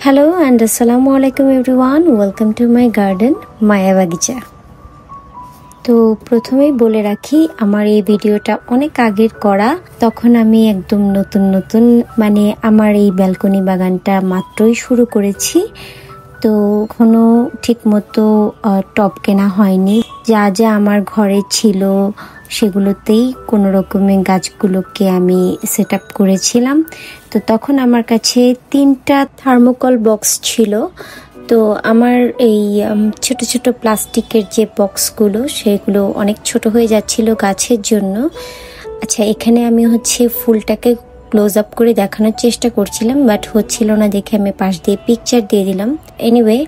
Hello and আসসালামু আলাইকুম everyone, welcome to my garden Maya Bagicha. তো প্রথমেই বলে রাখি, আমার এই ভিডিওটা অনেক আগের করা। তখন আমি একদম নতুন মানে আমার এই ব্যালকনি বাগানটা মাত্রই শুরু করেছি। তো এখনো ঠিক মতো টব কেনা হয়নি। যা যা আমার ঘরে ছিল সেগুলোতেই কোনো রকমের গাছগুলোকে আমি সেট আপ করেছিলাম। তো তখন আমার কাছে 3টা থার্মোকল বক্স ছিল। তো আমার এই ছোট ছোট প্লাস্টিকের যে বক্সগুলো সেগুলো অনেক ছোট হয়ে যাচ্ছিল গাছের জন্য। আচ্ছা, এখানে আমি ফুলটাকে ক্লোজ আপ করে দেখানোর চেষ্টা করছিলাম, বাট হচ্ছিল না দেখে আমি পাশ দিয়ে পিকচার দিয়ে দিলাম। এনিওয়ে,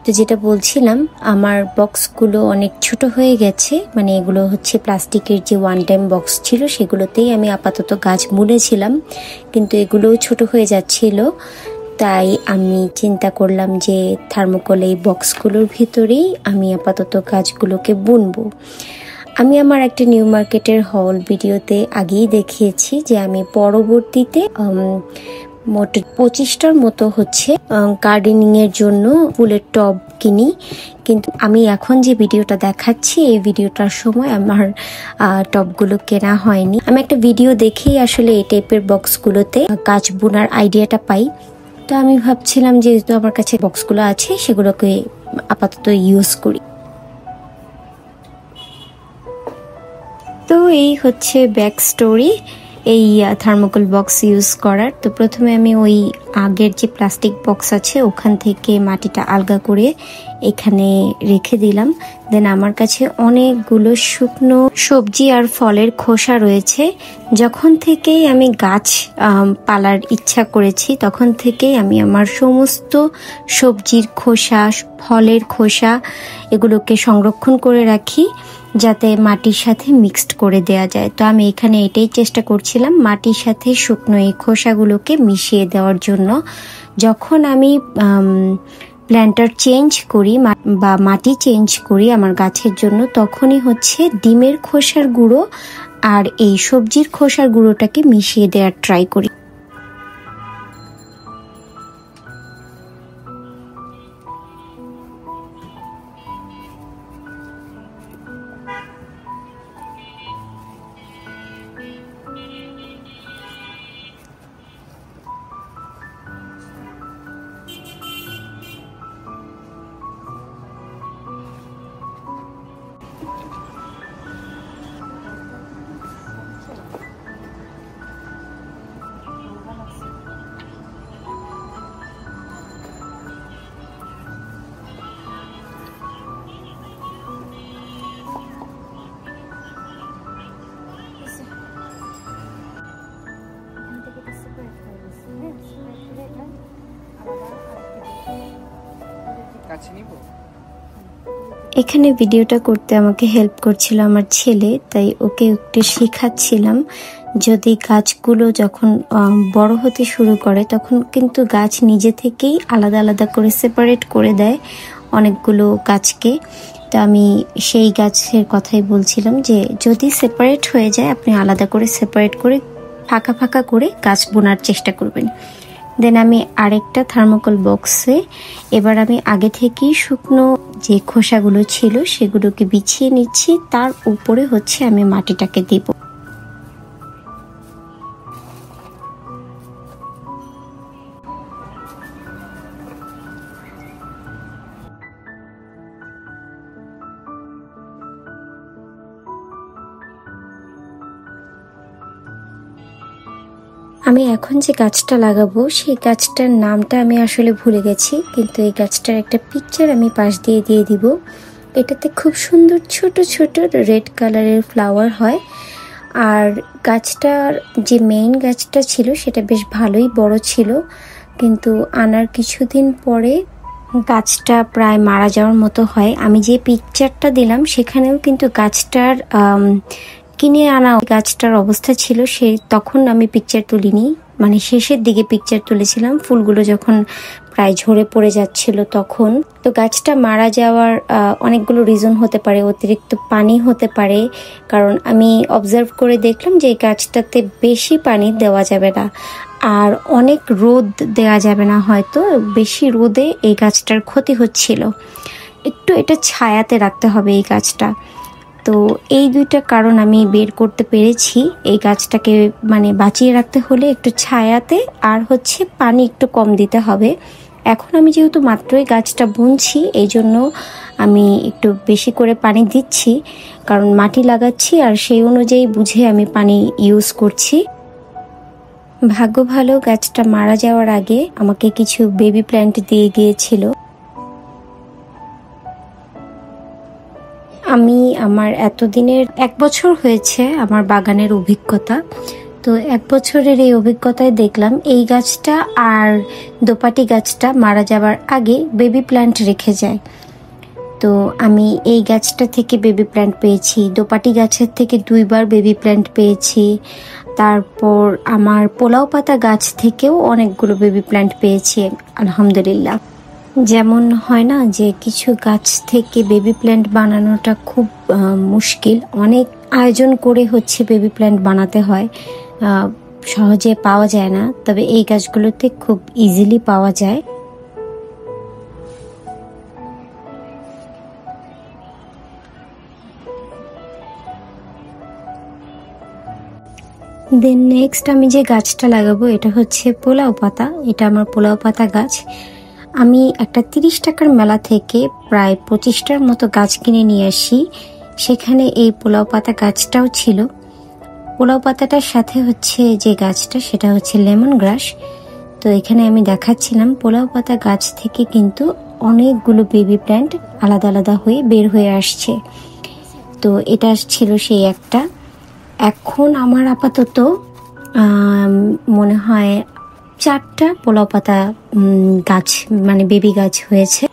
তো যেটা বলছিলাম, আমার বক্সগুলো অনেক ছোট হয়ে গেছে। মানে এগুলো প্লাস্টিকের যে ওয়ান টাইম বক্স ছিল সেগুলোতেই আমি আপাতত গাছ বুনেছিলাম, কিন্তু এগুলোও ছোট হয়ে যাচ্ছিল। তাই আমি চিন্তা করলাম যে থার্মোকল এই বক্সগুলোর ভিতরেই আমি আপাতত গাছগুলোকে বুনবো। আমি আমার একটা নিউ মার্কেটের হল ভিডিওতে আগেই দেখিয়েছি যে আমি পরবর্তীতে মোট 25টার মতো গার্ডেনিং এর জন্য ফুলের টব কিনি। কিন্তু আমি এখন যে ভিডিওটা দেখাচ্ছি, এই ভিডিওটার সময় আমার টবগুলো কেনা হয়নি। আমি একটা ভিডিও দেখেই আসলে এই টাইপের বক্সগুলোতে গাছ বোনার আইডিয়াটা পাই। তো আমি ভাবছিলাম যেহেতু আমার কাছে বক্সগুলো আছে, সেগুলোকে আপাতত ইউজ করি। তো এই ব্যাক স্টোরি এই থার্মোকল বক্স ইউজ করার। তো প্রথমে আমি ওই আগের যে প্লাস্টিক বক্স আছে ওখান থেকে মাটিটা আলগা করে এখানে রেখে দিলাম। দেন আমার কাছে অনেকগুলো শুকনো সবজি আর ফলের খোসা রয়েছে। যখন থেকেই আমি গাছ পালার ইচ্ছা করেছি তখন থেকেই আমি আমার সমস্ত সবজির খোসা, ফলের খোসা এগুলোকে সংরক্ষণ করে রাখি, যাতে মাটির সাথে মিক্সড করে দেয়া যায়। তো আমি এখানে এটাই চেষ্টা করছিলাম, মাটির সাথে শুকনো এই খোসাগুলোকে মিশিয়ে দেওয়ার জন্য। যখন আমি প্ল্যান্টার চেঞ্জ করি বা মাটি চেঞ্জ করি আমার গাছের জন্য, তখনই ডিমের খোসার গুঁড়ো আর এই সবজির খোসার গুঁড়োটাকে মিশিয়ে দেওয়ার ট্রাই করি। এখানে ভিডিওটা করতে আমাকে হেল্প করছিল আমার ছেলে, তাই ওকে একটু শেখাচ্ছিলাম। যদি গাছগুলো যখন বড় হতে শুরু করে তখন কিন্তু গাছ নিজে থেকেই আলাদা আলাদা করে সেপারেট করে দেয় অনেকগুলো গাছকে। তো আমি সেই গাছের কথাই বলছিলাম যে যদি সেপারেট হয়ে যায় আপনি আলাদা করে সেপারেট করে ফাঁকা ফাঁকা করে গাছ বোনার চেষ্টা করবেন। দেন আমি আরেকটা থার্মোকল বক্সে এবার আমি আগে থেকেই শুকনো যে খোসাগুলো ছিল সেগুলোকে বিছিয়ে নিচ্ছি, তার উপরে আমি মাটিটাকে দেব। আমি এখন যে গাছটা লাগাবো সেই গাছটার নামটা আমি আসলে ভুলে গেছি, কিন্তু এই গাছটার একটা পিকচার আমি পাশ দিয়ে দিব। এটাতে খুব সুন্দর ছোট ছোট রেড কালারের ফ্লাওয়ার হয়। আর গাছটার যে মেইন গাছটা ছিল সেটা বেশ ভালোই বড় ছিল, কিন্তু আনার কিছুদিন পরে গাছটা প্রায় মারা যাওয়ার মতো হয়। আমি যে পিকচারটা দিলাম সেখানেও কিন্তু গাছটার কিনে আনা গাছটার অবস্থা ছিল তখন আমি পিকচার তুলিনি, মানে শেষের দিকে পিকচার তুলেছিলাম, ফুলগুলো যখন প্রায় ঝরে পড়ে যাচ্ছিল তখন। তো গাছটা মারা যাওয়ার অনেকগুলো রিজন হতে পারে, অতিরিক্ত পানি হতে পারে, কারণ আমি অবজার্ভ করে দেখলাম যে এই গাছটাতে বেশি পানি দেওয়া যাবে না। আর অনেক রোদ দেওয়া যাবে না, হয়তো বেশি রোদে এই গাছটার ক্ষতি হচ্ছিল। একটু এটা ছায়াতে রাখতে হবে এই গাছটা। তো এই দুইটা কারণ আমি বের করতে পেরেছি। এই গাছটাকে মানে বাঁচিয়ে রাখতে হলে একটু ছায়াতে, আর হচ্ছে পানি একটু কম দিতে হবে। এখন আমি যেহেতু মাত্রই গাছটা বুনছি, এই জন্য আমি একটু বেশি করে পানি দিচ্ছি, কারণ মাটি লাগাচ্ছি আর সেই অনুযায়ী বুঝে আমি পানি ইউজ করছি। ভাগ্য ভালো, গাছটা মারা যাওয়ার আগে আমাকে কিছু বেবি প্ল্যান্ট দিয়ে গিয়েছিল। আমি আমার এতদিনের 1 বছর হয়েছে আমার বাগানের অভিজ্ঞতা। তো 1 বছরের এই অভিজ্ঞতায় দেখলাম এই গাছটা আর দোপাটি গাছটা মারা যাবার আগে বেবি প্ল্যান্ট রেখে যায়। তো আমি এই গাছটা থেকে বেবি প্ল্যান্ট পেয়েছি, দোপাটি গাছের থেকে 2বার বেবি প্ল্যান্ট পেয়েছি। তারপর আমার পোলাও পাতা গাছ থেকেও অনেকগুলো বেবি প্ল্যান্ট পেয়েছি আলহামদুলিল্লাহ। যেমন হয় না যে কিছু গাছ থেকে বেবি প্ল্যান্ট বানানোটা খুব মুশকিল, অনেক আয়োজন করে হচ্ছে বেবি প্ল্যান্ট বানাতে হয়, সহজে পাওয়া যায় না। তবে এই গাছগুলোতে খুব ইজিলি পাওয়া যায়। দেন নেক্সট আমি যে গাছটা লাগাবো এটা হচ্ছে পোলাও পাতা। এটা আমার পোলাও পাতা গাছ। আমি একটা 30 টাকার মেলা থেকে প্রায় 25টার মতো গাছ কিনে নিয়ে আসি, সেখানে এই পোলাও পাতা গাছটাও ছিল। পোলাও পাতাটার সাথে হচ্ছে যে গাছটা সেটা হচ্ছে লেমন গ্রাস। তো এখানে আমি দেখাচ্ছিলাম পোলাও পাতা গাছ থেকে কিন্তু অনেকগুলো বেবি প্ল্যান্ট আলাদা আলাদা হয়ে বের হয়ে আসছে। তো এটা ছিল সেই একটা। এখন আমার আপাতত মনে হয় 4টা পোলাও পাতা গাছ মানে বেবি গাছ হয়েছে।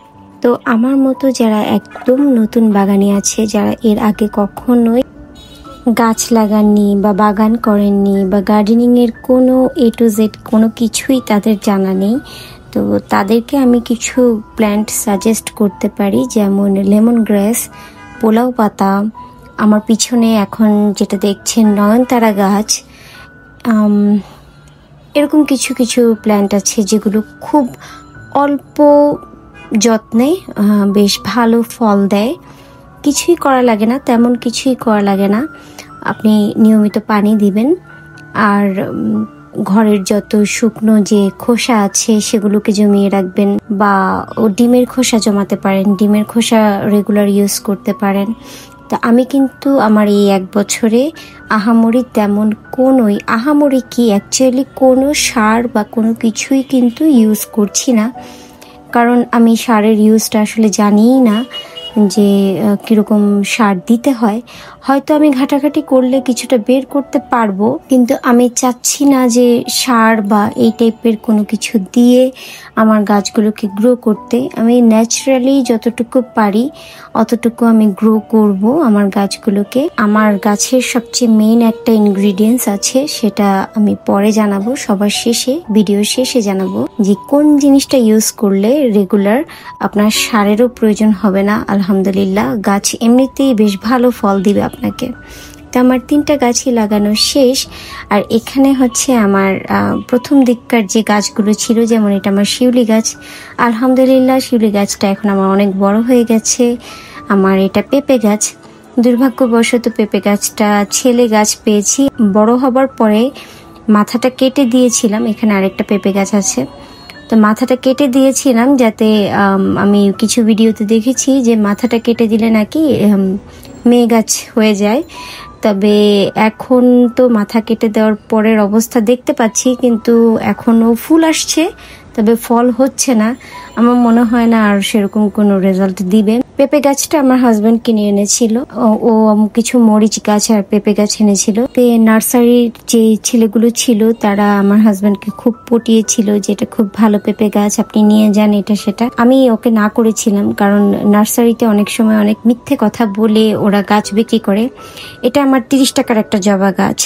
তো আমার মতো যারা একদম নতুন বাগানি আছে, যারা এর আগে কখনোই গাছ লাগাননি বা বাগান করেননি বা গার্ডেনিংয়ের কোনো A to Z কোনো কিছুই তাদের জানা নেই, তো তাদেরকে আমি কিছু প্ল্যান্ট সাজেস্ট করতে পারি, যেমন লেমন গ্রাস, পোলাও পাতা, আমার পিছনে এখন যেটা দেখছেন নয়নতারা গাছ। এরকম কিছু কিছু প্ল্যান্ট আছে যেগুলো খুব অল্প যত্নে বেশ ভালো ফল দেয়। কিছুই করা লাগে না, তেমন কিছুই করা লাগে না। আপনি নিয়মিত পানি দিবেন, আর ঘরের যত শুকনো যে খোসা আছে সেগুলোকে জমিয়ে রাখবেন, বা ডিমের খোসা জমাতে পারেন, ডিমের খোসা রেগুলার ইউজ করতে পারেন। তো আমি কিন্তু আমার এই 1 বছরে আহামরি কি অ্যাকচুয়ালি কোনো সার বা কোনো কিছুই কিন্তু ইউজ করছি না, কারণ আমি সারের ইউজটা আসলে জানিই না যে কিরকম সার দিতে হয়। হয়তো আমি ঘাটাঘাটি করলে কিছুটা বের করতে পারবো, কিন্তু আমি চাচ্ছি না যে সার বা এই টাইপের কোনো কিছু দিয়ে আমার গাছগুলোকে গ্রো করতে। আমি ন্যাচারালি যতটুকু পারি অতটুকু আমি গ্রো করব আমার গাছগুলোকে। আমার গাছের সবচেয়ে মেইন একটা ইনগ্রিডিয়েন্টস আছে, সেটা আমি পরে জানাবো, সবার শেষে, ভিডিও শেষে জানাবো যে কোন জিনিসটা ইউজ করলে রেগুলার আপনার সারেরও প্রয়োজন হবে না। আলহামদুলিল্লাহ গাছ এমনিতেই বেশ ভালো ফল দিবে আপনাকে। তো আমার 3টা গাছই লাগানো শেষ। আর এখানে হচ্ছে আমার প্রথম দিককার যে গাছগুলো ছিল, যেমন এটা আমার শিউলি গাছ। আলহামদুলিল্লাহ শিউলি গাছটা এখন আমার অনেক বড় হয়ে গেছে। আমার এটা পেঁপে গাছ। দুর্ভাগ্যবশত পেঁপে গাছটা ছেলে গাছ পেয়েছি, বড় হবার পরে মাথাটা কেটে দিয়েছিলাম। এখানে আরেকটা পেঁপে গাছ আছে, তো মাথাটা কেটে দিয়েছিলাম যাতে আমি কিছু ভিডিওতে দেখেছি যে মাথাটা কেটে দিলে নাকি মেয়ে গাছ হয়ে যায়। তবে এখন তো মাথা কেটে দেওয়ার পরের অবস্থা দেখতে পাচ্ছি, কিন্তু এখনো ফুল আসছে, তবে ফল হচ্ছে না। আমার মনে হয় না আর সেরকম কোনো রেজাল্ট দিবে। পেঁপে গাছটা আমার হাজবেন্ড কিনে এনেছিল, ও কিছু মরিচ গাছ আর পেঁপে গাছ এনেছিল। নার্সারির যে ছেলেগুলো ছিল তারা আমার হাজবেন্ডকে খুব পটিয়েছিল যে এটা খুব ভালো পেঁপে গাছ, আপনি নিয়ে যান এটা সেটা। আমি ওকে না করেছিলাম, কারণ নার্সারিতে অনেক সময় অনেক মিথ্যে কথা বলে ওরা গাছ বিক্রি করে। এটা আমার 30 টাকার একটা জবা গাছ,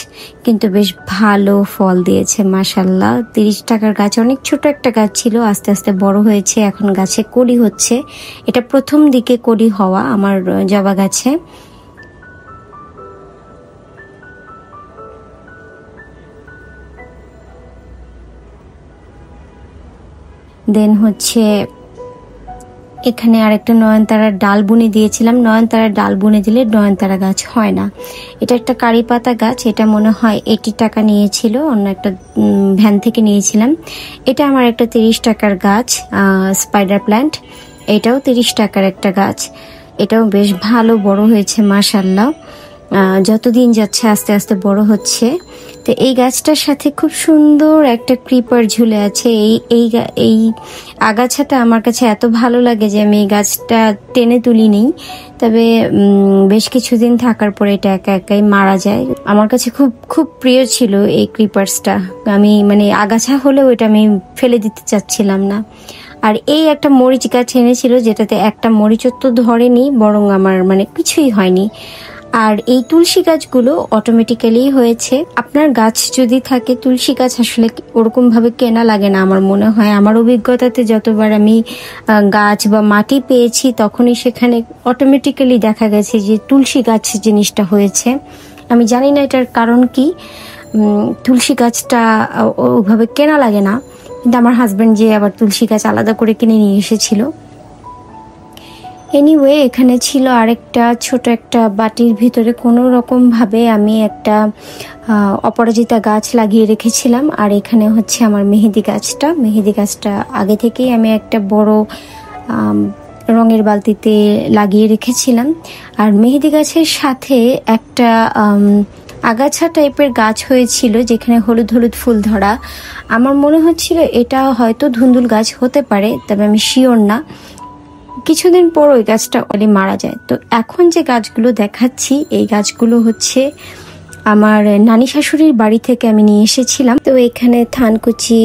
কিন্তু বেশ ভালো ফল দিয়েছে মাশাল্লাহ। 30 টাকার গাছ, অনেক ছোট একটা গাছ ছিল, আস্তে আস্তে বড় হয়েছে, এখন গাছে কলি হচ্ছে। এটা প্রথম দিকে কলি হওয়া আমার জবা গাছে। দেন হচ্ছে এখানে আরেকটা নয়নতারার ডাল বুনে দিয়েছিলাম। নয়নতারার ডাল বুনে দিলে নয়নতারা গাছ হয় না। এটা একটা কারি পাতা গাছ, এটা মনে হয় 80 টাকা নিয়েছিল, অন্য একটা ভ্যান থেকে নিয়েছিলাম। এটা আমার একটা 30 টাকার গাছ, স্পাইডার প্ল্যান্ট, এটাও 30 টাকার একটা গাছ। এটাও বেশ ভালো বড় হয়েছে মাশাআল্লাহ, যতদিন যাচ্ছে আস্তে আস্তে বড় হচ্ছে। তো এই গাছটার সাথে খুব সুন্দর একটা ক্রিপার ঝুলে আছে। এই আগাছাটা আমার কাছে এত ভালো লাগে যে আমি এই গাছটা টেনে তুলি নেই, তবে বেশ কিছুদিন থাকার পরে এটা একা একাই মারা যায়। আমার কাছে খুব খুব প্রিয় ছিল এই ক্রিপার্সটা। আমি মানে আগাছা হলেও এটা আমি ফেলে দিতে চাচ্ছিলাম না। আর এই একটা মরিচ গাছ এনেছিল, যেটাতে একটা মরিচও তো ধরেনি, বরং আমার মানে কিছুই হয়নি। আর এই তুলসী গাছগুলো অটোমেটিক্যালি হয়েছে। আপনার গাছ যদি থাকে, তুলসী গাছ আসলে ওরকম ভাবে কেনা লাগে না আমার মনে হয়। আমার অভিজ্ঞতাতে যতবার আমি গাছ বা মাটি পেয়েছি, তখনই সেখানে অটোমেটিক্যালি দেখা গেছে যে তুলসী গাছ জিনিসটা হয়েছে। আমি জানি না এটার কারণ কি, তুলসী গাছটা ওভাবে কেনা লাগে না, কিন্তু আমার হাজবেন্ড যে আবার তুলসী গাছ আলাদা করে কিনে নিয়ে এসেছিল। এনিওয়ে, এখানে ছিল আরেকটা ছোট একটা বাটির ভিতরে কোনো রকম ভাবে আমি একটা অপরাজিতা গাছ লাগিয়ে রেখেছিলাম। আর এখানে হচ্ছে আমার মেহেদি গাছটা আগে থেকেই আমি একটা বড় রঙের বালতিতে লাগিয়ে রেখেছিলাম। আর মেহেদি গাছের সাথে একটা আগাছা টাইপের গাছ হয়েছিল, যেখানে হলুদ হলুদ ফুল ধরা। আমার মনে হচ্ছিল এটা হয়তো ধুন্দুল গাছ হতে পারে, তবে আমি শিওর না। কিছুদিন পর ওই গাছটা মারা যায়। তো এখন যে গাছগুলো দেখাচ্ছি, এই গাছগুলো হচ্ছে আমার নানি শাশুড়ির বাড়ি থেকে আমি নিয়ে এসেছিলাম। তো এখানে থানকুচি,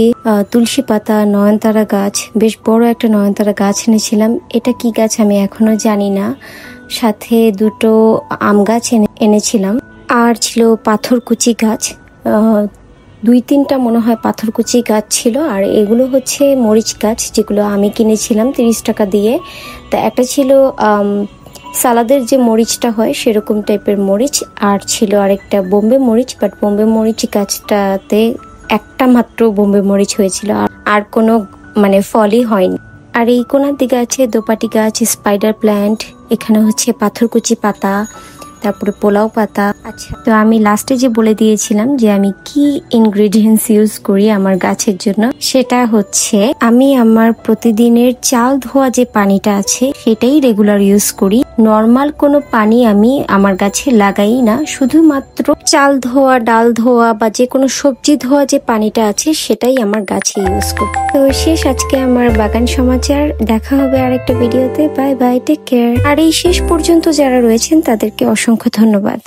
তুলসী পাতা, নয়নতারা গাছ, বেশ বড় একটা নয়নতারা গাছ এনেছিলাম। এটা কি গাছ আমি এখনো জানি না। সাথে দুটো আম গাছ এনেছিলাম। আর ছিল পাথরকুচি গাছ, 2-3টা মনে হয় পাথরকুচি গাছ ছিল। আর এগুলো হচ্ছে মরিচ গাছ, যেগুলো আমি কিনেছিলাম 30 টাকা দিয়ে। তা একটা ছিল সালাদের যে মরিচটা হয় সেরকম টাইপের মরিচ, আর ছিল আরেকটা বোম্বে মরিচ। বাট বোম্বে মরিচ গাছটাতে একটা মাত্র বোম্বে মরিচ হয়েছিল, আর কোনো মানে ফলই হয়নি। আর এই কোনার দিকে আছে দোপাটি গাছ, স্পাইডার প্ল্যান্ট, এখানে হচ্ছে পাথরকুচি পাতা, তারপরে পোলাও পাতা। আচ্ছা, তো আমি লাস্টে যে বলে দিয়েছিলাম যে আমি কি ইনগ্রেডিয়েন্টস ইউজ করি আমার গাছের জন্য, সেটা হচ্ছে আমি আমার প্রতিদিনের চাল ধোয়া যে পানিটা আছে সেটাই রেগুলার ইউজ করি। নর্মাল কোনো পানি আমি আমার গাছে লাগাই না, শুধুমাত্র চাল ধোয়া, ডাল ধোয়া বা যে কোনো সবজি ধোয়া যে পানিটা আছে সেটাই আমার গাছে ইউজ করি। তো শেষ আজকে আমার বাগান সমাচার। দেখা হবে আরেকটা ভিডিওতে। Bye bye, take care. আর এই শেষ পর্যন্ত যারা রয়েছেন তাদেরকে অসংখ্য ধন্যবাদ।